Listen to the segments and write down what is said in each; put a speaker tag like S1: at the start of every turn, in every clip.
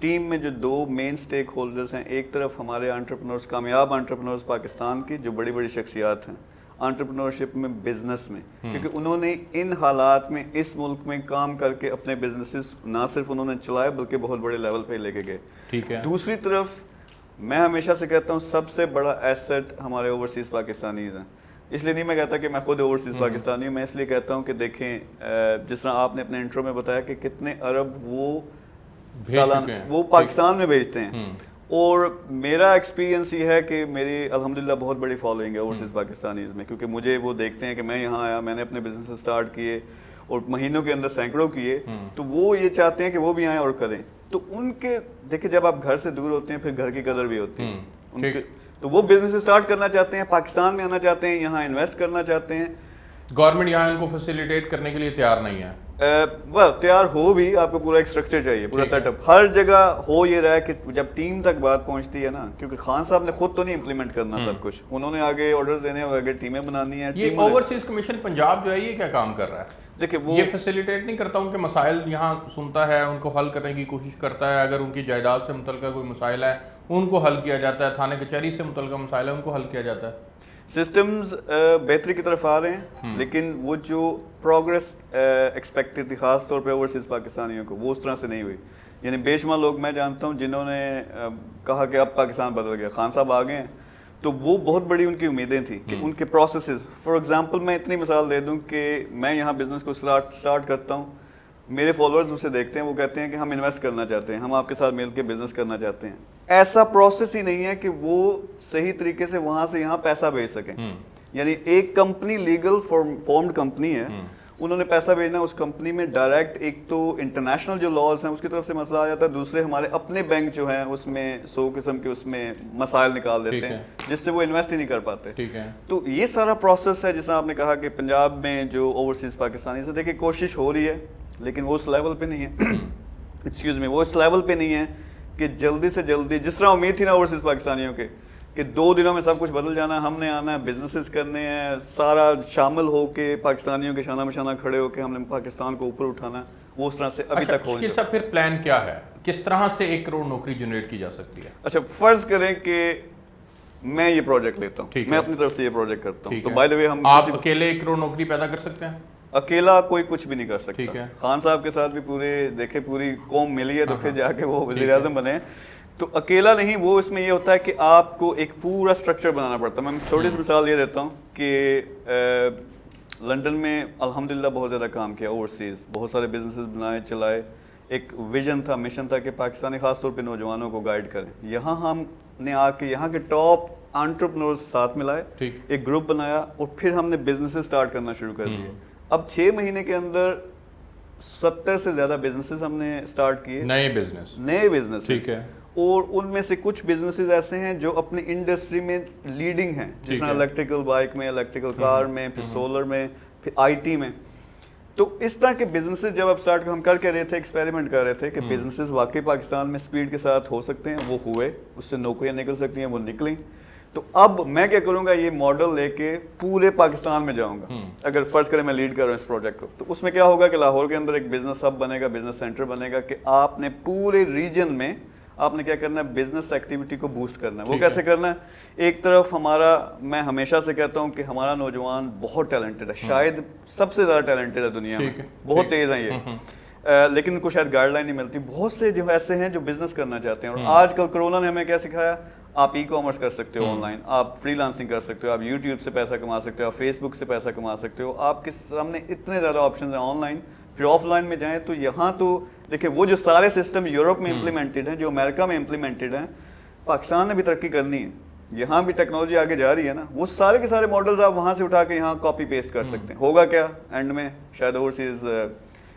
S1: Team میں جو دو مین stake holders ہیں، ایک طرف ہمارے انٹرپرنورز، کامیاب انٹرپرنورز پاکستان کی جو بڑی بڑی شخصیات ہیں انٹرپرنورشپ میں، بزنس میں، کیونکہ انہوں نے ان حالات میں اس ملک میں کام کر کے اپنے بزنسز نہ صرف انہوں نے چلائے بلکہ بہت بڑے لیول پہ لے کے گئے.
S2: ٹھیک ہے.
S1: دوسری طرف میں ہمیشہ سے کہتا ہوں سب سے بڑا ایسٹ ہمارے اوورسیز پاکستانیز ہیں. اس لیے نہیں میں کہتا کہ میں خود اوورسیز پاکستانی ہوں، میں اس لیے کہتا ہوں کہ دیکھیں جس طرح آپ نے اپنے انٹرو میں بتایا کہ کتنے ارب وہ پاکستان میں بھیجتے ہیں. اور میرا ایکسپیرینس یہ ہے کہ میری الحمدللہ بہت بڑی فالوئنگ ہے اوورسیز پاکستانیز میں، کیونکہ مجھے وہ دیکھتے ہیں کہ میں یہاں آیا، میں نے اپنے بزنس اسٹارٹ کیے اور مہینوں کے اندر سینکڑوں کیے، تو وہ یہ چاہتے ہیں کہ وہ بھی آئیں اور کریں. تو ان کے دیکھیں جب آپ گھر سے دور ہوتے ہیں پھر گھر کی قدر بھی ہوتی ہے ان کے، تو وہ بزنس اسٹارٹ کرنا چاہتے ہیں، پاکستان میں آنا چاہتے ہیں، یہاں انویسٹ کرنا چاہتے ہیں.
S2: گورنمنٹ یہاں ان کو فیسیلیٹیٹ کرنے کے لیے تیار نہیں ہے.
S1: تیار ہو بھی، آپ کو پورا ایک اسٹرکچر چاہیے، پورا سیٹ اپ ہر جگہ ہو. یہ رہا ہے کہ جب ٹیم تک بات پہنچتی ہے نا، کیونکہ خان صاحب نے خود تو نہیں امپلیمنٹ کرنا سب کچھ، انہوں نے آگے آرڈرز دینے ہیں، آگے ٹیمیں بنانی ہیں.
S2: یہ اوورسیز کمیشن پنجاب جو ہے یہ کیا کام کر رہا ہے؟
S1: دیکھیں وہ
S2: یہ فیسیلیٹیٹ نہیں کرتا، ان کے مسائل یہاں سنتا ہے، ان کو حل کرنے کی کوشش کرتا ہے. اگر ان کی جائیداد سے متعلقہ کوئی مسائل ہے ان کو حل کیا جاتا ہے، تھانے کچہری سے متعلقہ مسائل ہے ان کو حل کیا جاتا ہے.
S1: سسٹمز بہتری کی طرف آ رہے ہیں، لیکن وہ جو پروگرس ایکسپیکٹڈ تھی خاص طور پہ اوورسیز پاکستانیوں کو، وہ اس طرح سے نہیں ہوئی. یعنی بے شمار لوگ میں جانتا ہوں جنہوں نے کہا کہ اب پاکستان بدل گیا، خان صاحب آ گئے ہیں، تو وہ بہت بڑی ان کی امیدیں تھیں کہ ان کے پروسیسز. فار ایگزامپل میں اتنی مثال دے دوں کہ میں یہاں بزنس کو اسٹارٹ کرتا ہوں، میرے فالوورز اسے دیکھتے ہیں، وہ کہتے ہیں کہ ہم انویسٹ کرنا چاہتے ہیں، ہم آپ کے ساتھ مل کے بزنس کرنا چاہتے ہیں. ایسا پروسیس ہی نہیں ہے کہ وہ صحیح طریقے سے وہاں سے یہاں پیسہ بھیج سکیں. یعنی ایک کمپنی لیگل فارمڈ کمپنی ہے، انہوں نے پیسہ بھیجنا اس کمپنی میں ڈائریکٹ. ایک تو انٹرنیشنل جو لاز ہیں اس کی طرف سے مسئلہ آ جاتا ہے، دوسرے ہمارے اپنے بینک جو ہیں اس میں 100 قسم کے اس میں مسائل نکال دیتے ہیں جس سے وہ انویسٹ ہی نہیں کر پاتے. تو یہ سارا پروسیس ہے. جس طرح آپ نے کہا کہ پنجاب میں جو اوورسیز پاکستانی سے دیکھیں کوشش ہو رہی ہے، لیکن وہ اس لیول پہ نہیں ہے. ایکسکیوز می، وہ اس لیول پہ نہیں ہے کہ جلدی سے جلدی جس طرح امید تھی نا اوورسیز پاکستانیوں کے کہ 2 دنوں میں سب کچھ بدل جانا ہے، ہم نے آنا ہے، بزنسز کرنے ہیں، سارا شامل ہو کے پاکستانیوں کے شانہ بشانہ کھڑے ہو کے ہم نے پاکستان کو اوپر اٹھانا ہے، وہ اس طرح سے ابھی تک ہو نہیں.
S2: پھر پلان کیا ہے، کس طرح سے 1 کروڑ نوکری جنریٹ کی جا سکتی ہے؟
S1: اچھا فرض کریں کہ میں یہ پروجیکٹ لیتا ہوں، میں اپنی طرف سے یہ پروجیکٹ کرتا ہوں، تو بائی دا وے ہم
S2: آپ اکیلے 1 کروڑ نوکری پیدا کر سکتے ہیں؟
S1: اکیلا کوئی کچھ بھی نہیں کر سکتا. خان صاحب کے ساتھ بھی پوری قوم ملی ہے تو پھر جا کے وہ وزیر اعظم بنے. تو اکیلا نہیں، وہ اس میں یہ ہوتا ہے کہ آپ کو ایک پورا اسٹرکچر بنانا پڑتا ہے. میں چھوٹی سی مثال یہ دیتا ہوں کہ لنڈن میں الحمدللہ بہت زیادہ کام کیا اوورسیز، بہت سارے بزنسز بنائے چلائے. ایک ویژن تھا، مشن تھا کہ پاکستانی خاص طور پہ نوجوانوں کو گائیڈ کریں. یہاں ہم نے آ کے یہاں کے ٹاپ انٹرپرنورز ساتھ ملائے، ایک گروپ بنایا اور پھر ہم نے بزنسز اسٹارٹ کرنا شروع کر دیے. اب 6 مہینے کے اندر 70 سے زیادہ بزنسز ہم نے اسٹارٹ کیے، نئے بزنس. ٹھیک ہے. اور ان میں سے کچھ بزنسز ایسے ہیں جو اپنی انڈسٹری میں لیڈنگ ہیں، جس طرح الیکٹریکل بائک میں، الیکٹریکل کار میں، پھر سولر میں، پھر آئی ٹی میں. تو اس طرح کے بزنسز جب اب اسٹارٹ ہم کر کے رہے تھے، ایکسپیریمنٹ کر رہے تھے کہ بزنسز واقعی پاکستان میں سپیڈ کے ساتھ ہو سکتے ہیں، وہ ہوئے، اس سے نوکریاں نکل سکتی ہیں، وہ نکلیں. تو اب میں کیا کروں گا، یہ ماڈل لے کے پورے پاکستان میں جاؤں گا. اگر فرض کریں میں لیڈ کر رہا ہوں اس پروجیکٹ کو، تو اس میں کیا ہوگا کہ لاہور کے اندر ایک بزنس ہب بنے گا، بزنس سینٹر بنے گا کہ آپ نے پورے ریجن میں آپ نے کیا کرنا ہے، بزنس ایکٹیویٹی کو بوسٹ کرنا ہے. وہ کیسے کرنا ہے؟ ایک طرف ہمارا، میں ہمیشہ سے کہتا ہوں کہ ہمارا نوجوان بہت ٹیلنٹڈ ہے، شاید سب سے زیادہ ٹیلنٹڈ ہے دنیا میں، بہت تیز ہیں یہ، لیکن ان کو شاید گائیڈ لائن نہیں ملتی. بہت سے جو ایسے ہیں جو بزنس کرنا چاہتے ہیں. اور آج کل کرونا نے ہمیں کیا سکھایا، آپ ای کامرس کر سکتے ہو آن لائن، آپ فری لانسنگ کر سکتے ہو، آپ یوٹیوب سے پیسہ کما سکتے ہو، آپ فیس بک سے پیسہ کما سکتے ہو. آپ کے سامنے اتنے زیادہ آپشنز ہیں آن لائن. پھر آف لائن میں جائیں تو یہاں تو دیکھیں وہ جو سارے سسٹم یورپ میں امپلیمنٹڈ ہیں، جو امریکہ میں امپلیمنٹڈ ہیں، پاکستان نے بھی ترقی کرنی ہے، یہاں بھی ٹیکنالوجی آگے جا رہی ہے نا، وہ سارے کے سارے ماڈلز آپ وہاں سے اٹھا کے یہاں کاپی پیسٹ کر سکتے ہیں. ہوگا کیا اینڈ میں، شاید اوورسیز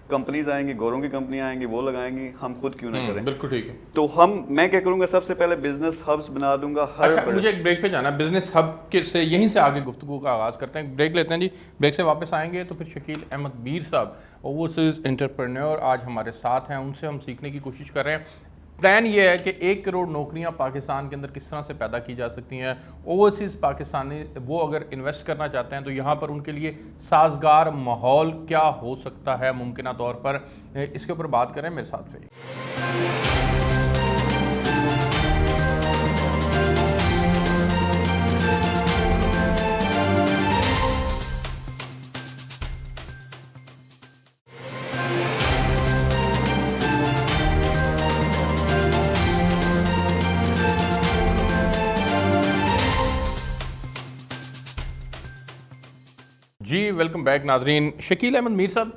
S1: کمپنیز آئیں گی، گوروں کی کمپنیاں آئیں گی، وہ لگائیں گی، ہم خود کیوں نہ کریں. بالکل ٹھیک ہے. تو میں کیا کروں گا، سب سے پہلے بزنس ہبس بنا دوں گا.
S2: مجھے ایک بریک پہ جانا، بزنس ہب سے یہیں سے آگے گفتگو کا آغاز کرتے ہیں. بریک لیتے ہیں جی، بریک سے واپس آئیں گے تو پھر شکیل احمد میر صاحب اوورسیز انٹرپرینور آج ہمارے ساتھ ہیں، ان سے ہم سیکھنے کی کوشش کر رہے ہیں. پلان یہ ہے کہ 1 کروڑ نوکریاں پاکستان کے اندر کس طرح سے پیدا کی جا سکتی ہیں. اوورسیز پاکستانی وہ اگر انویسٹ کرنا چاہتے ہیں تو یہاں پر ان کے لیے سازگار ماحول کیا ہو سکتا ہے ممکنہ طور پر، اس کے اوپر بات کریں. میرے ساتھ سے ویلکم بیک ناظرین. شکیل احمد میر صاحب,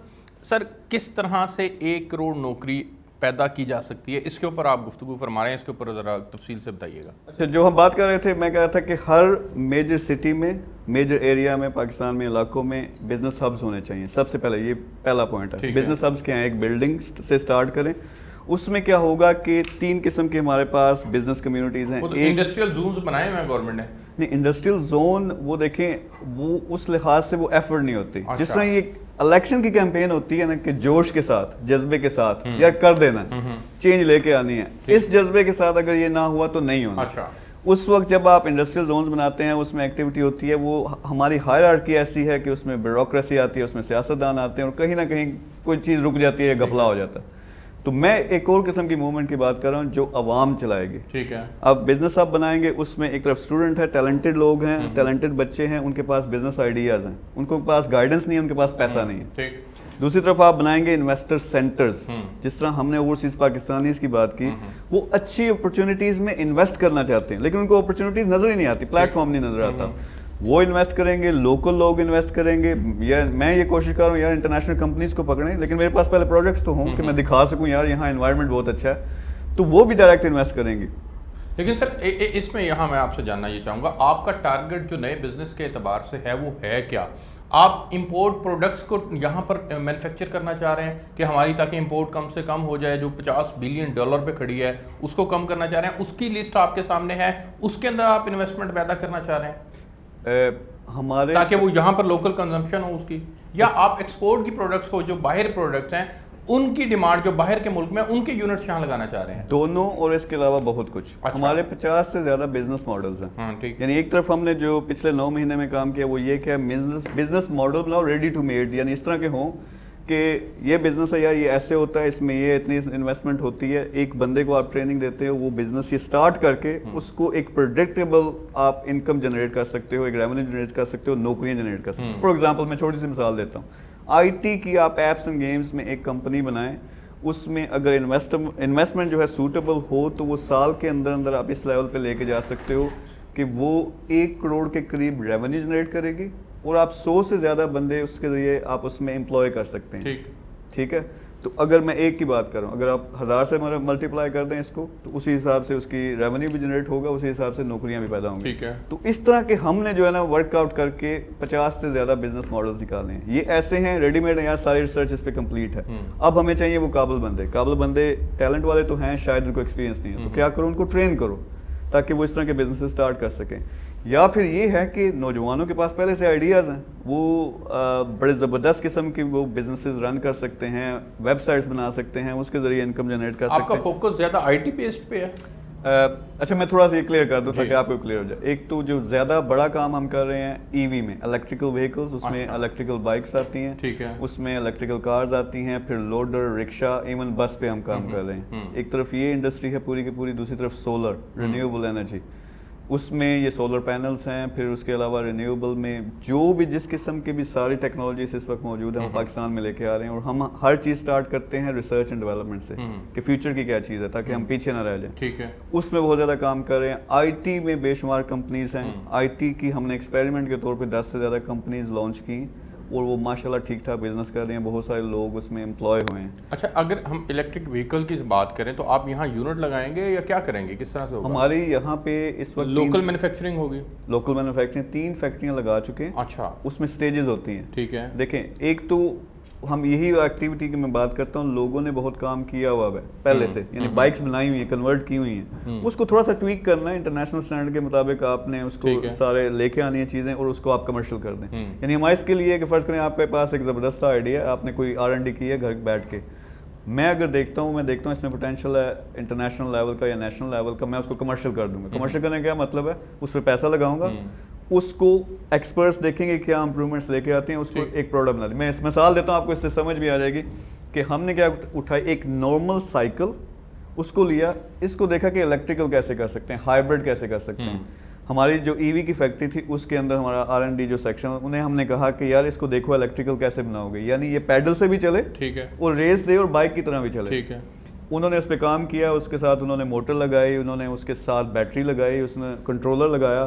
S2: سر کس طرح سے 1 کروڑ نوکری پیدا کی جا سکتی ہے, اس کے اوپر آپ گفتگو فرما رہے ہیں, اس کے اوپر ذرا تفصیل سے بتائیے گا.
S1: اچھا, جو ہم بات کر رہے تھے, میں کہہ رہا تھا کہ ہر میجر سٹی میں, میجر ایریا میں, پاکستان میں, علاقوں میں بزنس ہبز ہونے چاہیے. سب سے پہلے یہ پہلا پوائنٹ ہے. بزنس ہبز کیا ہیں؟ ایک بلڈنگ سے سٹارٹ کریں. اس میں کیا ہوگا کہ 3 قسم کے ہمارے پاس بزنس کمیونٹیز ہیں.
S2: انڈسٹریل زونز بنائے ہوئے ہیں گورنمنٹ نے.
S1: نہیں, انڈسٹریل زون وہ دیکھیں, وہ اس لحاظ سے وہ ایفرٹ نہیں ہوتی. جس طرح یہ الیکشن کی کیمپین ہوتی ہے نا, کہ جوش کے ساتھ, جذبے کے ساتھ یار کر دینا, چینج لے کے آنی ہے, اس جذبے کے ساتھ اگر یہ نہ ہوا تو نہیں ہونا. اس وقت جب آپ انڈسٹریل زونز بناتے ہیں, اس میں ایکٹیویٹی ہوتی ہے, وہ ہماری ہائرارکی ایسی ہے کہ اس میں بیوروکریسی آتی ہے, اس میں سیاستدان آتے ہیں, اور کہیں نہ کہیں کوئی چیز رک جاتی ہے, گھپلا ہو جاتا ہے. تو میں ایک اور قسم کی موومنٹ کی بات کر رہا ہوں جو عوام چلائے گی. ٹھیک ہے, اب بزنس آپ بنائیں گے, اس میں ایک طرف اسٹوڈنٹ ہے, ٹیلنٹڈ لوگ ہیں, ٹیلنٹڈ بچے ہیں, ان کے پاس بزنس آئیڈیاز ہیں, ان کے پاس گائیڈنس نہیں ہے, ان کے پاس پیسہ نہیں ہے. دوسری طرف آپ بنائیں گے انویسٹر سینٹرز, جس طرح ہم نے اوورسیز پاکستانیز کی بات کی, وہ اچھی اپرچونیٹیز میں انویسٹ کرنا چاہتے ہیں, لیکن ان کو اپرچونیٹیز نظر ہی نہیں آتی, پلیٹ فارم نہیں نظر آتا. وہ انویسٹ کریں گے, لوکل لوگ انویسٹ کریں گے. میں یہ کوشش کر رہا ہوں یار انٹرنیشنل کمپنیز کو پکڑیں, لیکن میرے پاس پہلے پروجیکٹس تو ہوں کہ میں دکھا سکوں یار یہاں انوائرمنٹ بہت اچھا ہے, تو وہ بھی ڈائریکٹ انویسٹ کریں گے.
S2: لیکن سر اس میں یہاں میں آپ سے جاننا یہ چاہوں گا, آپ کا ٹارگٹ جو نئے بزنس کے اعتبار سے ہے وہ ہے کیا؟ آپ امپورٹ پروڈکٹس کو یہاں پر مینوفیکچر کرنا چاہ رہے ہیں کہ ہماری تاکہ امپورٹ کم سے کم ہو جائے, جو $50 بلین پہ کھڑی ہے اس کو کم کرنا چاہ رہے ہیں, اس کی لسٹ آپ کے سامنے ہے, اس کے اندر آپ انویسٹمنٹ پیدا کرنا چاہ رہے ہیں
S1: ہمارے
S2: تاکہ وہ یہاں پر لوکل کنزمپشن ہو اس کی, یا آپ ایکسپورٹ کی پروڈکٹس کو, جو باہر پروڈکٹس ہیں ان کی ڈیمانڈ جو باہر کے ملک میں, ان کے یونٹس یہاں لگانا چاہ رہے ہیں؟
S1: دونوں, اور اس کے علاوہ بہت کچھ. ہمارے 50 سے زیادہ بزنس ماڈلز ہیں. یعنی ایک طرف ہم نے جو پچھلے 9 مہینے میں کام کیا وہ یہ کہ بزنس ماڈل بناؤ ریڈی ٹو میڈ, یعنی اس طرح کے ہوں کہ یہ بزنس ہے یار یہ ایسے ہوتا ہے, اس میں یہ اتنی انویسٹمنٹ ہوتی ہے. ایک بندے کو آپ ٹریننگ دیتے ہو, وہ بزنس یہ سٹارٹ کر کے اس کو ایک پریڈکٹیبل آپ انکم جنریٹ کر سکتے ہو, ایک ریونیو جنریٹ کر سکتے ہو, نوکریاں جنریٹ کر سکتے ہو. فار ایگزامپل میں چھوٹی سی مثال دیتا ہوں, آئی ٹی کی آپ ایپس اینڈ گیمز میں ایک کمپنی بنائیں, اس میں اگر انویسٹمنٹ جو ہے سوٹیبل ہو تو وہ سال کے اندر آپ اس لیول پہ لے کے جا سکتے ہو کہ وہ 1 کروڑ کے قریب ریونیو جنریٹ کرے گی, اور آپ 100 سے زیادہ بندے اس کے ذریعے آپ اس میں امپلوائے کر سکتے ہیں. ٹھیک ہے, تو اگر میں ایک کی بات کروں, اگر آپ 1000 سے ملٹیپلائی کر دیں اس کو, تو اسی حساب سے اس کی ریونیو بھی جنریٹ ہوگا, اسی حساب سے نوکریاں بھی پیدا ہوں گی. تو اس طرح کے ہم نے جو ہے نا ورک آؤٹ کر کے 50 سے زیادہ بزنس ماڈلز نکالے ہیں. یہ ایسے ہیں ریڈی میڈ ہیں یار, ساری ریسرچ اس پہ کمپلیٹ ہے. اب ہمیں چاہیے وہ قابل بندے ٹیلنٹ والے تو ہیں, شاید ان کو ایکسپیرینس نہیں ہے, تو کیا کرو, ان کو ٹرین کرو تاکہ وہ اس طرح کے بزنس سٹارٹ کر سکیں. یا پھر یہ ہے کہ نوجوانوں کے پاس پہلے سے آئیڈیاز ہیں, وہ بڑے زبردست قسم کی وہ بزنسز رن کر سکتے ہیں, ویب سائٹس بنا سکتے ہیں, اس کے ذریعے انکم جنریٹ کر سکتے ہیں.
S2: آپ کا فوکس زیادہ آئی ٹی بیسڈ پہ ہے؟
S1: اچھا, میں تھوڑا سا یہ کلیئر کر دوں تاکہ آپ کو کلیئر ہو جائے. ایک تو جو زیادہ بڑا کام ہم کر رہے ہیں ای وی میں, الیکٹریکل وہیکلز, اس میں الیکٹریکل بائکس آتی ہیں, اس میں الیکٹریکل کارز آتی ہیں, پھر لوڈر, رکشا, ایون بس پہ ہم کام کر رہے ہیں. ایک طرف یہ انڈسٹری ہے پوری کی پوری, دوسری طرف سولر, رینیویبل انرجی, اس میں یہ سولر پینلز ہیں. پھر اس کے علاوہ رینیویبل میں جو بھی جس قسم کی بھی ساری ٹیکنالوجیز اس وقت موجود ہیں ہم پاکستان میں لے کے آ رہے ہیں, اور ہم ہر چیز سٹارٹ کرتے ہیں ریسرچ اینڈ ڈیولپمنٹ سے کہ فیوچر کی کیا چیز ہے تاکہ ہم پیچھے نہ رہ جائیں.
S2: ٹھیک ہے,
S1: اس میں بہت زیادہ کام کر رہے ہیں. آئی ٹی میں بے شمار کمپنیز ہیں. آئی ٹی کی ہم نے ایکسپیریمنٹ کے طور پہ 10 سے زیادہ کمپنیز لانچ کی, اور وہ ماشاءاللہ ٹھیک ٹھاک بزنس کر رہے ہیں, بہت سارے لوگ اس میں امپلائے ہوئے ہیں.
S2: اچھا, اگر ہم الیکٹرک وہیکل کی بات کریں تو آپ یہاں یونٹ لگائیں گے یا کیا کریں گے, کس طرح سے ہوگا؟
S1: ہماری یہاں پہ اس وقت
S2: لوکل مینوفیکچرنگ ہوگی.
S1: لوکل مینوفیکچرنگ 3 فیکٹریاں لگا چکے ہیں.
S2: اچھا,
S1: اس میں سٹیجز ہوتی ہیں.
S2: ٹھیک ہے,
S1: دیکھیں, ایک تو ہم یہی ایکٹیویٹی کی میں بات کرتا ہوں, لوگوں نے بہت کام کیا ہوا ہے پہلے سے, یعنی بائکس بنائی ہوئی ہیں, کنورٹ کی ہوئی ہیں, اس کو تھوڑا سا ٹویک کرنا ہے انٹرنیشنل اسٹینڈرڈ کے مطابق, آپ نے اس کو سارے لے کے آنی ہیں چیزیں, اور اس کو آپ کمرشل کر دیں. یعنی ہمارے اس کے لیے کہ فرض کریں آپ کے پاس ایک زبردست آئیڈیا ہے, آپ نے کوئی R&D کی ہے گھر بیٹھ کے, میں اگر دیکھتا ہوں اس میں پوٹینشیل ہے انٹرنیشنل لیول کا یا نیشنل لیول کا, میں اس کو کمرشل کر دوں گا. کمرشل کرنے کا کیا مطلب ہے, اس پہ پیسہ لگاؤں گا, اس کو ایکسپرٹس دیکھیں گے کیا امپرومنٹس لے کے آتے ہیں, اس کو ایک پروڈکٹ بنا دیں. میں اس مثال دیتا ہوں آپ کو, اس سے سمجھ بھی آ جائے گی کہ ہم نے کیا اٹھایا, ایک نارمل سائیکل اس کو لیا, اس کو دیکھا کہ الیکٹریکل کیسے کر سکتے ہیں, ہائبرڈ کیسے کر سکتے ہیں. ہماری جو ای وی کی فیکٹری تھی اس کے اندر ہمارا R&D جو سیکشن, انہیں ہم نے کہا کہ یار اس کو دیکھو الیکٹریکل کیسے بناؤ گے, یعنی یہ پیڈل سے بھی چلے, ٹھیک ہے, اور ریس دے اور بائک کی طرح بھی چلے. ٹھیک ہے, انہوں نے اس پہ کام کیا, اس کے ساتھ انہوں نے موٹر لگائی, انہوں نے اس کے ساتھ بیٹری لگائی, اس نے کنٹرولر لگایا.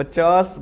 S1: 50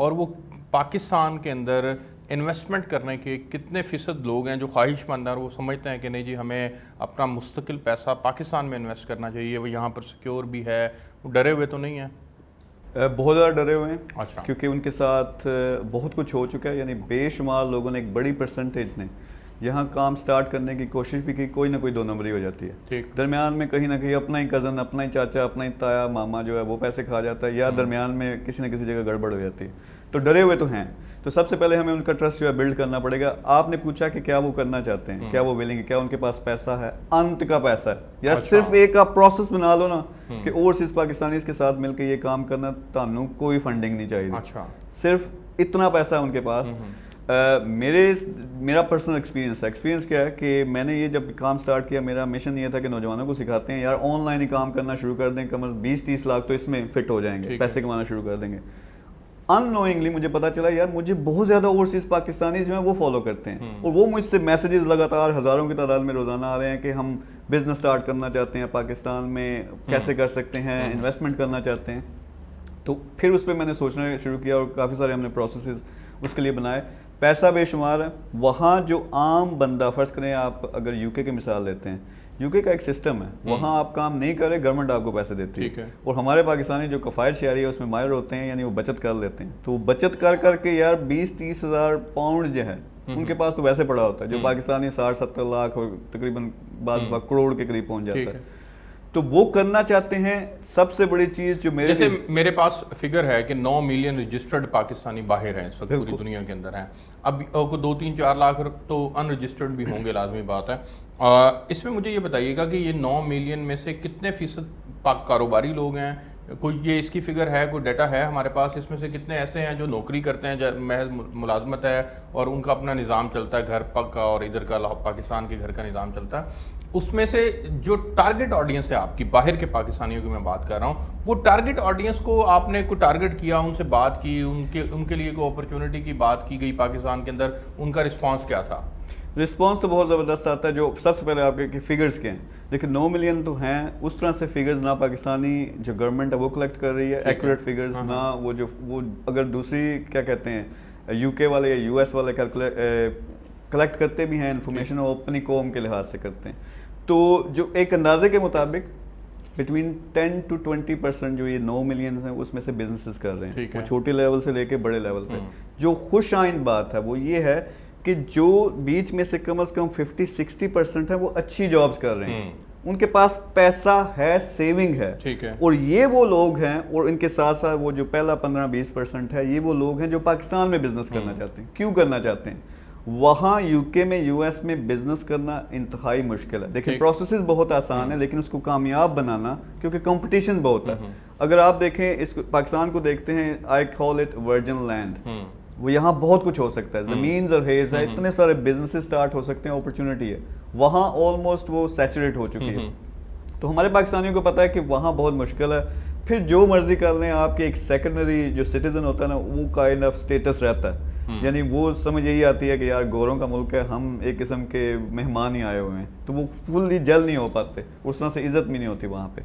S2: اور وہ پاکستان کے اندر انویسٹمنٹ کرنے کے کتنے فیصد لوگ ہیں جو خواہش مند ہیں اور وہ سمجھتے ہیں کہ نہیں جی ہمیں اپنا مستقل پیسہ پاکستان میں انویسٹ کرنا چاہیے, وہ یہاں پر سیکیور بھی ہے, وہ ڈرے ہوئے تو نہیں ہیں؟
S1: بہت زیادہ ڈرے ہوئے ہیں.
S2: اچھا.
S1: کیونکہ ان کے ساتھ بہت کچھ ہو چکا ہے, یعنی بے شمار لوگوں نے, ایک بڑی پرسنٹیج نے یہاں کام سٹارٹ کرنے کی کوشش بھی کی, کوئی نہ کوئی 2 نمبری ہو جاتی ہے. درمیان میں کہیں نہ کہیں اپنا ہی کزن, اپنا ہی چاچا, اپنا ہی تایا, ماما جو ہے وہ پیسے کھا جاتا ہے, یا درمیان میں کسی نہ کسی جگہ گڑبڑ ہو جاتی ہے. تو ڈرے ہوئے تو ہیں. تو سب سے پہلے ہمیں ان کا ٹرسٹ جو ہے بلڈ کرنا پڑے گا. آپ نے پوچھا کہ کیا وہ کرنا چاہتے ہیں, کیا وہ ویلنگ ہے, کیا ان کے پاس پیسہ ہے, انت کا پیسہ ہے, یا صرف ایک آپ پروسیس بنا لو نا کہ اوورسیز پاکستانیز کے ساتھ مل کے یہ کام کرنا, تانوں کوئی فنڈنگ نہیں چاہیے, صرف اتنا پیسہ ہے ان کے پاس. میرا پرسنل ایکسپیرینس کیا ہے کہ میں نے یہ جب کام سٹارٹ کیا, میرا مشن یہ تھا کہ نوجوانوں کو سکھاتے ہیں یار آن لائن ہی کام کرنا شروع کر دیں, کم از 20-30 لاکھ تو اس میں فٹ ہو جائیں گے, پیسے کمانا شروع کر دیں گے. ان نوئنگلی مجھے پتا چلا یار مجھے بہت زیادہ اوورسیز پاکستانی جو ہیں وہ فالو کرتے ہیں, اور وہ مجھ سے میسیجز لگاتار ہزاروں کی تعداد میں روزانہ آ رہے ہیں کہ ہم بزنس سٹارٹ کرنا چاہتے ہیں پاکستان میں, کیسے کر سکتے ہیں, انویسٹمنٹ کرنا چاہتے ہیں. تو پھر اس پہ میں نے سوچنا شروع کیا, اور کافی سارے ہم نے پروسیسز اس کے لیے بنائے. پیسہ بے شمار ہے وہاں. جو عام بندہ, فرض کریں آپ اگر یو کے کی مثال لیتے ہیں, یو کے کا ایک سسٹم ہے, وہاں آپ کام نہیں کرے گورنمنٹ آپ کو پیسے دیتی ہے, اور ہمارے پاکستانی جو کفایت شہری ہے اس میں ماہر ہوتے ہیں, یعنی وہ بچت کر لیتے ہیں. تو وہ بچت کر کے یار 20-30 ہزار پاؤنڈ جو ہے ان کے پاس تو ویسے پڑا ہوتا ہے, جو پاکستانی 60-70 لاکھ اور تقریباً بعض کروڑ کے قریب پہنچ جاتا ہے. تو وہ کرنا چاہتے ہیں. سب سے بڑی چیز جو
S2: جیسے میرے پاس فگر ہے کہ 9 ملین رجسٹرڈ پاکستانی باہر ہیں اس وقت پوری دنیا کے اندر ہیں. اب 2-3-4 لاکھ تو ان رجسٹرڈ بھی ہوں گے, لازمی بات ہے. اس میں مجھے یہ بتائیے گا کہ یہ 9 ملین میں سے کتنے فیصد کاروباری لوگ ہیں؟ کوئی یہ اس کی فگر ہے, کوئی ڈیٹا ہے ہمارے پاس؟ اس میں سے کتنے ایسے ہیں جو نوکری کرتے ہیں, محض ملازمت ہے اور ان کا اپنا نظام چلتا ہے گھر کا, اور ادھر کا پاکستان کے گھر کا نظام چلتا ہے؟ اس میں سے جو ٹارگٹ آڈینس ہے آپ کی, باہر کے پاکستانیوں کی میں بات کر رہا ہوں, وہ ٹارگٹ آڈینس کو آپ نے کوئی ٹارگٹ کیا, ان سے بات کی, ان کے لیے کوئی اپرچونٹی کی بات کی گئی پاکستان کے اندر, ان کا رسپانس کیا تھا؟
S1: رسپانس تو بہت زبردست آتا ہے. جو سب سے پہلے آپ کے فگرز کے ہیں, دیکھیں 9 ملین تو ہیں, اس طرح سے فگرز نہ پاکستانی جو گورنمنٹ ہے وہ کلیکٹ کر رہی ہے, ایکوریٹ فگرز, نہ وہ اگر دوسری کیا کہتے ہیں یو کے والے یا یو ایس والے کلیکٹ کرتے بھی ہیں انفارمیشن, وہ اپنی قوم کے لحاظ سے کرتے ہیں. تو جو ایک اندازے کے مطابق بٹوین 10-20% جو یہ 9 ملین ہیں اس میں سے بزنسز کر رہے ہیں, وہ چھوٹے لیول سے لے کے بڑے لیول پہ. جو خوش آئند بات ہے وہ یہ ہے کہ جو بیچ میں سے کم از کم 50-60% ہے وہ اچھی جابز کر رہے ہیں, ان کے پاس پیسہ ہے, سیونگ ہے. اور یہ وہ لوگ ہیں, اور ان کے ساتھ ساتھ وہ جو پہلا 15-20% ہے, یہ وہ لوگ ہیں جو پاکستان میں بزنس کرنا چاہتے ہیں. کیوں کرنا چاہتے ہیں؟ وہاں یو کے میں, یو ایس میں بزنس کرنا انتہائی مشکل ہے. دیکھیں پروسیسز بہت آسان ہے, لیکن اس کو کامیاب بنانا, کیونکہ کمپٹیشن بہت ہے. اگر آپ دیکھیں اس پاکستان کو دیکھتے ہیں, آئی کال اٹ ورجن لینڈ. وہ یہاں بہت کچھ ہو سکتا ہے, زمین زرخیز ہے, اتنے سارے بزنسز سٹارٹ ہو سکتے ہیں, اپرچونٹی ہے. وہاں آلموسٹ وہ سیچوریٹ ہو چکی ہے. تو ہمارے پاکستانیوں کو پتا ہے کہ وہاں بہت مشکل ہے. پھر جو مرضی کر لیں, آپ کے ایک سیکنڈری جو سٹیزن ہوتا ہے نا, وہ کائنڈ آف اسٹیٹس رہتا ہے. یعنی وہ سمجھ یہی آتی ہے کہ یار گوروں کا ملک ہے, ہم ایک قسم کے مہمان ہی آئے ہوئے ہیں, تو وہ فلی جل نہیں ہو پاتے, اس طرح سے عزت بھی نہیں ہوتی وہاں پہ.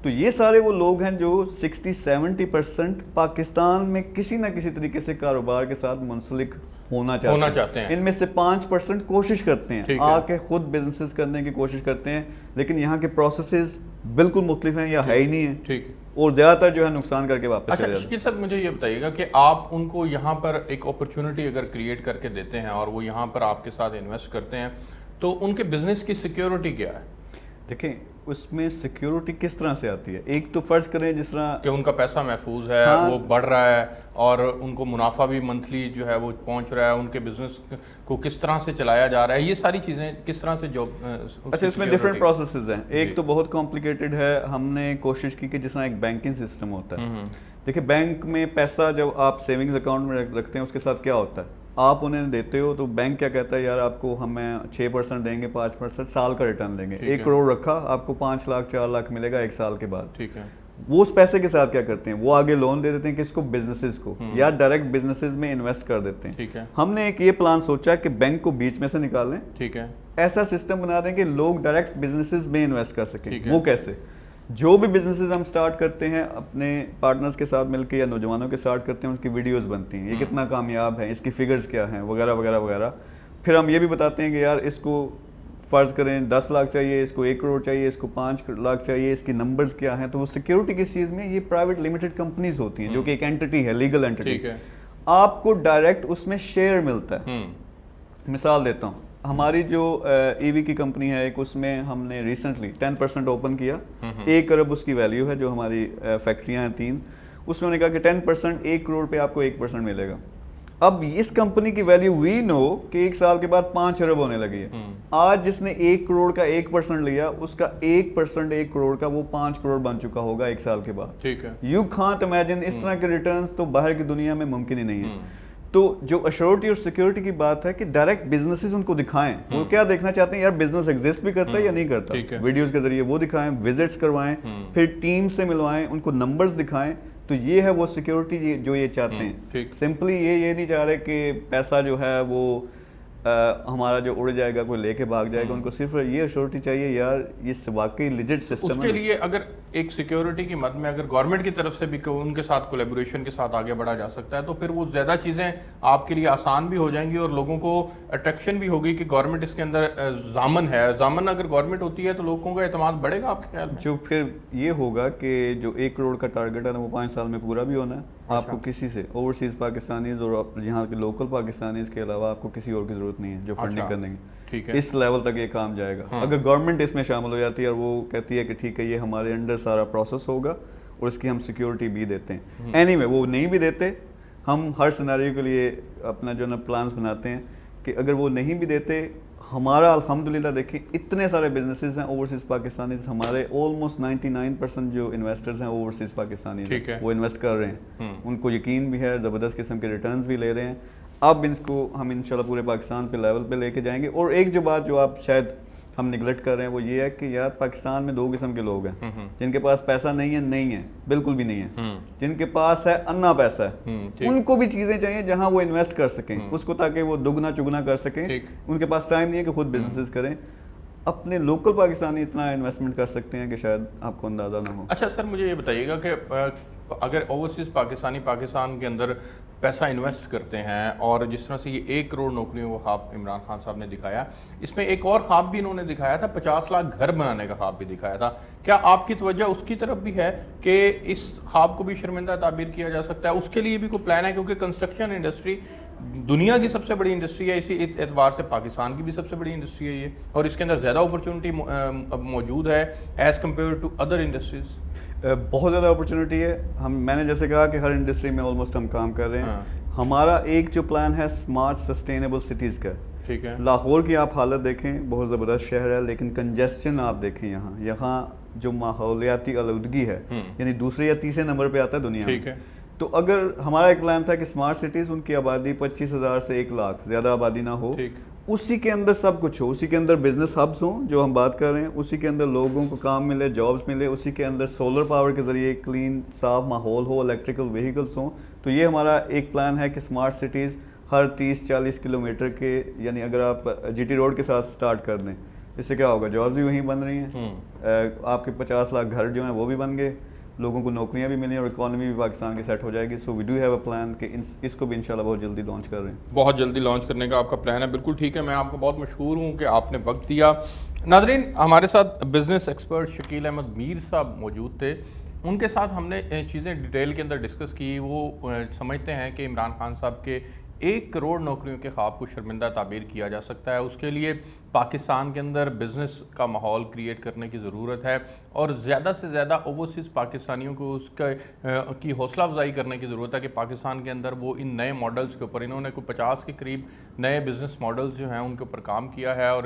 S1: تو یہ سارے وہ لوگ ہیں جو 60-70% پاکستان میں کسی نہ کسی طریقے سے کاروبار کے ساتھ منسلک ہونا چاہتے ہیں. ان میں سے 5% کوشش کرتے ہیں, آ کے خود بزنسز کرنے کی کوشش کرتے ہیں, لیکن یہاں کے پروسیسز بالکل مختلف ہیں یا ہے ہی نہیں ہیں, اور زیادہ تر جو ہے نقصان کر کے واپس چلے جاتے ہیں.
S2: شکیل صاحب مجھے یہ بتائیے گا کہ آپ ان کو یہاں پر ایک اپرچونٹی اگر کریٹ کر کے دیتے ہیں اور وہ یہاں پر آپ کے ساتھ انویسٹ کرتے ہیں, تو ان کے بزنس کی سیکیورٹی کیا ہے؟
S1: دیکھیں اس میں سیکیورٹی کس طرح سے آتی ہے. ایک تو فرض کریں جس طرح
S2: کہ ان کا پیسہ محفوظ ہے, وہ بڑھ رہا ہے, اور ان کو منافع بھی منتھلی جو ہے وہ پہنچ رہا ہے, ان کے بزنس کو کس طرح سے چلایا جا رہا ہے, یہ ساری چیزیں کس طرح سے جو
S1: اچھا اس میں ڈفرینٹ پروسیسز ہیں. ایک تو بہت کمپلیکیٹڈ ہے, ہم نے کوشش کی کہ جس طرح ایک بینکنگ سسٹم ہوتا ہے. دیکھیں بینک میں پیسہ جب آپ سیونگز اکاؤنٹ میں رکھتے ہیں, اس کے ساتھ کیا ہوتا ہے, آپ انہیں دیتے ہو تو بینک کیا کہتا ہے, یار آپ کو ہمیں 6% دیں گے, 5% سال کا ریٹرن دیں گے. 1 کروڑ رکھا, آپ کو 5 لاکھ 4 لاکھ ملے گا 1 سال کے بعد. وہ اس پیسے کے ساتھ کیا کرتے ہیں, وہ آگے لون دے دیتے ہیں کس کو, بزنسز کو, یا ڈائریکٹ بزنسز میں انویسٹ کر دیتے ہیں. ہم نے ایک یہ پلان سوچا کہ بینک کو بیچ میں سے نکالیں, ایسا سسٹم بنا دیں کہ لوگ ڈائریکٹ بزنسز میں انویسٹ کر سکیں. وہ کیسے؟ جو بھی بزنسز ہم سٹارٹ کرتے ہیں اپنے پارٹنرز کے ساتھ مل کے یا نوجوانوں کے ساتھ کرتے ہیں، اس کی ویڈیوز بنتی ہیں، یہ کتنا کامیاب ہے، اس کی فگرز کیا ہیں، وغیرہ وغیرہ وغیرہ. پھر ہم یہ بھی بتاتے ہیں کہ یار اس کو فرض کریں 10 لاکھ چاہیے، اس کو 1 کروڑ چاہیے، اس کو 5 لاکھ چاہیے، اس کی نمبرز کیا ہیں. تو وہ سیکیورٹی کس چیز میں، یہ پرائیویٹ لمیٹڈ کمپنیز ہوتی ہیں جو کہ ایک اینٹی ہے، لیگل اینٹی. آپ کو ڈائریکٹ اس میں شیئر ملتا ہے. مثال دیتا ہوں، ہماری جو ای وی کی کمپنی ہے ایک، اس میں ہم نے ریسنٹلی 10% اوپن کیا. 1 ارب اس کی ویلیو ہے جو ہماری فیکٹریاں ہیں 3. اس میں انہوں نے کہا کہ 10% 1 کروڑ پہ آپ کو 1% ملے گا. اب اس کمپنی کی ویلیو وی نو کہ 1 سال کے بعد 5 ارب ہونے لگی ہے. آج جس نے 1 کروڑ کا 1% لیا، اس کا 1% 1 کروڑ کا وہ 5 کروڑ بن چکا ہوگا 1 سال کے بعد.
S2: ٹھیک ہے.
S1: یو کانٹ امیجن اس طرح کے ریٹرنز تو باہر کی دنیا میں ممکن ہی نہیں ہے. تو جو ایشورٹی اور سیکیورٹی کی بات ہے کہ ڈائریکٹ بزنسز ان کو دکھائیں. وہ کیا دیکھنا چاہتے ہیں، یار بزنس ایگزسٹ بھی کرتا ہے یا نہیں کرتا. ویڈیوز کے ذریعے وہ دکھائیں، وزٹس کروائیں، پھر ٹیم سے ملوائیں، ان کو نمبرز دکھائیں. تو یہ ہے وہ سیکیورٹی جو یہ چاہتے ہیں. سمپلی یہ نہیں چاہ رہے کہ پیسہ جو ہے وہ ہمارا جو اڑ جائے گا، کوئی لے کے بھاگ جائے گا. ان کو صرف یہ ایشورٹی چاہیے یار یہ واقعی لیجٹ سسٹم ہے.
S2: اس کے لیے اگر ایک سیکیورٹی کی مد میں اگر گورنمنٹ کی طرف سے بھی ان کے ساتھ کولیبوریشن کے ساتھ آگے بڑھا جا سکتا ہے تو پھر وہ زیادہ چیزیں آپ کے لیے آسان بھی ہو جائیں گی اور لوگوں کو اٹریکشن بھی ہوگی کہ گورنمنٹ اس کے اندر ضامن ہے. ضامن اگر گورنمنٹ ہوتی ہے تو لوگوں کا اعتماد بڑھے گا آپ کے خیال میں؟
S1: جو پھر یہ ہوگا کہ جو 1 کروڑ کا ٹارگٹ ہے وہ 5 سال میں پورا بھی ہونا ہے. آپ کو کسی سے اوورسیز پاکستانیز اور یہاں کے لوکل پاکستانیز کے علاوہ آپ کو کسی اور کی ضرورت نہیں ہے جو فنڈنگ کرنے کی. اس لیول تک یہ کام جائے گا. اگر گورنمنٹ اس میں شامل ہو جاتی ہے اور وہ کہتی ہے کہ ٹھیک ہے یہ ہمارے انڈر سارا پروسیس ہوگا اور اس کی ہم سیکیورٹی بھی دیتے ہیں. اینی وے وہ نہیں بھی دیتے، ہم ہر سیناریو کے لیے اپنا جو نا پلانس بناتے ہیں کہ اگر وہ نہیں بھی دیتے، ہمارا الحمدللہ دیکھیں اتنے سارے بزنسز ہیں اوورسیز پاکستانیز. ہمارے آلموسٹ 99% جو انویسٹرز ہیں اوورسیز پاکستانیز ہیں، وہ انویسٹ کر رہے ہیں. ان کو یقین بھی ہے، زبردست قسم کے ریٹرنز بھی لے رہے ہیں. اب اس کو ہم انشاءاللہ پورے پاکستان پہ لیول پہ لے کے جائیں گے. اور ایک جو بات جو آپ شاید ہم نگلیکٹ کر رہے ہیں وہ یہ ہے کہ یار پاکستان میں 2 قسم کے لوگ ہیں. جن کے پاس پیسہ نہیں ہے بالکل بھی نہیں ہے. جن کے پاس ہے انا پیسہ ہے، ان کو بھی چیزیں چاہیے جہاں وہ انویسٹ کر سکیں اس کو، تاکہ وہ دگنا چگنا کر سکیں. ان کے پاس ٹائم نہیں ہے کہ خود بزنسز کریں. اپنے لوکل پاکستانی اتنا انویسٹمنٹ کر سکتے ہیں کہ شاید آپ کو اندازہ نہ ہو.
S2: اچھا سر، مجھے یہ بتائیے گا کہ اگر اوورسیز پاکستانی پاکستان کے اندر پیسہ انویسٹ کرتے ہیں اور جس طرح سے یہ 1 کروڑ نوکریوں کو خواب عمران خان صاحب نے دکھایا، اس میں ایک اور خواب بھی انہوں نے دکھایا تھا، 50 لاکھ گھر بنانے کا خواب بھی دکھایا تھا. کیا آپ کی توجہ اس کی طرف بھی ہے کہ اس خواب کو بھی شرمندہ تعبیر کیا جا سکتا ہے؟ اس کے لیے بھی کوئی پلان ہے؟ کیونکہ کنسٹرکشن انڈسٹری دنیا کی سب سے بڑی انڈسٹری ہے، اسی اعتبار سے پاکستان کی بھی سب سے بڑی انڈسٹری ہے یہ، اور اس کے اندر زیادہ اپرچونٹی موجود ہے as compare to other industries.
S1: بہت زیادہ اپرچونٹی ہے. میں نے جیسے کہا کہ ہر انڈسٹری میں آلموسٹ ہم کام کر رہے ہیں. ہمارا ایک جو پلان ہے اسمارٹ سسٹینیبل سٹیز کا.
S2: ٹھیک ہے.
S1: لاہور کی آپ حالت دیکھیں، بہت زبردست شہر ہے، لیکن کنجسشن آپ دیکھیں یہاں جو ماحولیاتی آلودگی ہے یعنی دوسرے یا تیسرے نمبر پہ آتا ہے دنیا میں. تو اگر ہمارا ایک پلان تھا کہ اسمارٹ سٹیز، ان کی آبادی 25,000 سے 1 لاکھ، زیادہ آبادی نہ ہو، اسی کے اندر سب کچھ ہو، اسی کے اندر بزنس ہبس ہوں جو ہم بات کر رہے ہیں، اسی کے اندر لوگوں کو کام ملے، جابس ملے، اسی کے اندر سولر پاور کے ذریعے کلین صاف ماحول ہو، الیکٹریکل وہیکلس ہوں. تو یہ ہمارا ایک پلان ہے کہ اسمارٹ سٹیز ہر 30-40 کلومیٹر کے، یعنی اگر آپ جی ٹی روڈ کے ساتھ سٹارٹ کر دیں، اس سے کیا ہوگا، جابس بھی وہیں بن رہی ہیں، آپ کے 50 لاکھ گھر جو ہیں وہ بھی بن گئے، لوگوں کو نوکریاں بھی ملیں اور اکانومی بھی پاکستان کی سیٹ ہو جائے گی. So we do have a plan کہ اس کو بھی انشاءاللہ بہت جلدی لانچ کر رہے ہیں.
S2: بہت جلدی لانچ کرنے کا آپ کا پلان ہے. بالکل ٹھیک ہے. میں آپ کو بہت مشہور ہوں کہ آپ نے وقت دیا. ناظرین، ہمارے ساتھ بزنس ایکسپرٹ شکیل احمد میر صاحب موجود تھے. ان کے ساتھ ہم نے چیزیں ڈیٹیل کے اندر ڈسکس کی. وہ سمجھتے ہیں کہ عمران خان صاحب کے 1 کروڑ نوکریوں کے خواب کو شرمندہ تعبیر کیا جا سکتا ہے. اس کے لیے پاکستان کے اندر بزنس کا ماحول کریٹ کرنے کی ضرورت ہے اور زیادہ سے زیادہ اوورسیز پاکستانیوں کو اس کی حوصلہ افزائی کرنے کی ضرورت ہے کہ پاکستان کے اندر وہ ان نئے ماڈلز کے اوپر، انہوں نے کوئی 50 کے قریب نئے بزنس ماڈلز جو ہیں ان کے اوپر کام کیا ہے اور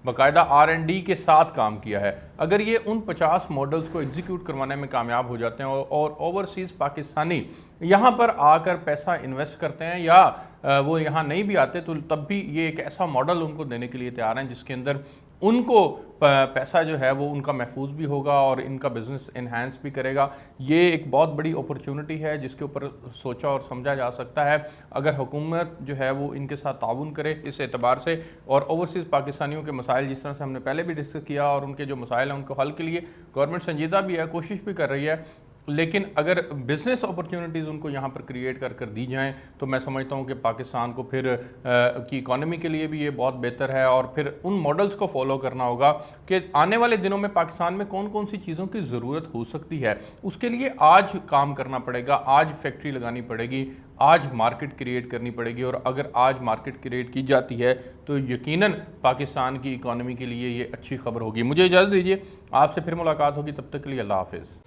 S2: باقاعدہ R&D کے ساتھ کام کیا ہے. اگر یہ ان 50 ماڈلز کو ایگزیکیوٹ کروانے میں کامیاب ہو جاتے ہیں اور اوورسیز پاکستانی یہاں پر آ کر پیسہ انویسٹ کرتے ہیں یا وہ یہاں نہیں بھی آتے، تو تب بھی یہ ایک ایسا ماڈل ان کو دینے کے لیے تیار ہیں جس کے اندر ان کو پیسہ جو ہے وہ ان کا محفوظ بھی ہوگا اور ان کا بزنس انہینس بھی کرے گا. یہ ایک بہت بڑی اپرچونٹی ہے جس کے اوپر سوچا اور سمجھا جا سکتا ہے اگر حکومت جو ہے وہ ان کے ساتھ تعاون کرے اس اعتبار سے. اور اوورسیز پاکستانیوں کے مسائل جس طرح سے ہم نے پہلے بھی ڈسکس کیا اور ان کے جو مسائل ہیں ان کو حل کے لیے گورنمنٹ سنجیدہ بھی ہے, کوشش بھی کر رہی ہے, لیکن اگر بزنس اپرچونٹیز ان کو یہاں پر کریٹ کر دی جائیں تو میں سمجھتا ہوں کہ پاکستان کو پھر کی اکانومی کے لیے بھی یہ بہت بہتر ہے. اور پھر ان ماڈلز کو فالو کرنا ہوگا کہ آنے والے دنوں میں پاکستان میں کون کون سی چیزوں کی ضرورت ہو سکتی ہے, اس کے لیے آج کام کرنا پڑے گا, آج فیکٹری لگانی پڑے گی, آج مارکیٹ کریٹ کرنی پڑے گی. اور اگر آج مارکیٹ کریٹ کی جاتی ہے تو یقیناً پاکستان کی اکانومی کے لیے یہ اچھی خبر ہوگی. مجھے اجازت دیجیے, آپ سے پھر ملاقات ہوگی, تب تک کے لیے اللہ حافظ.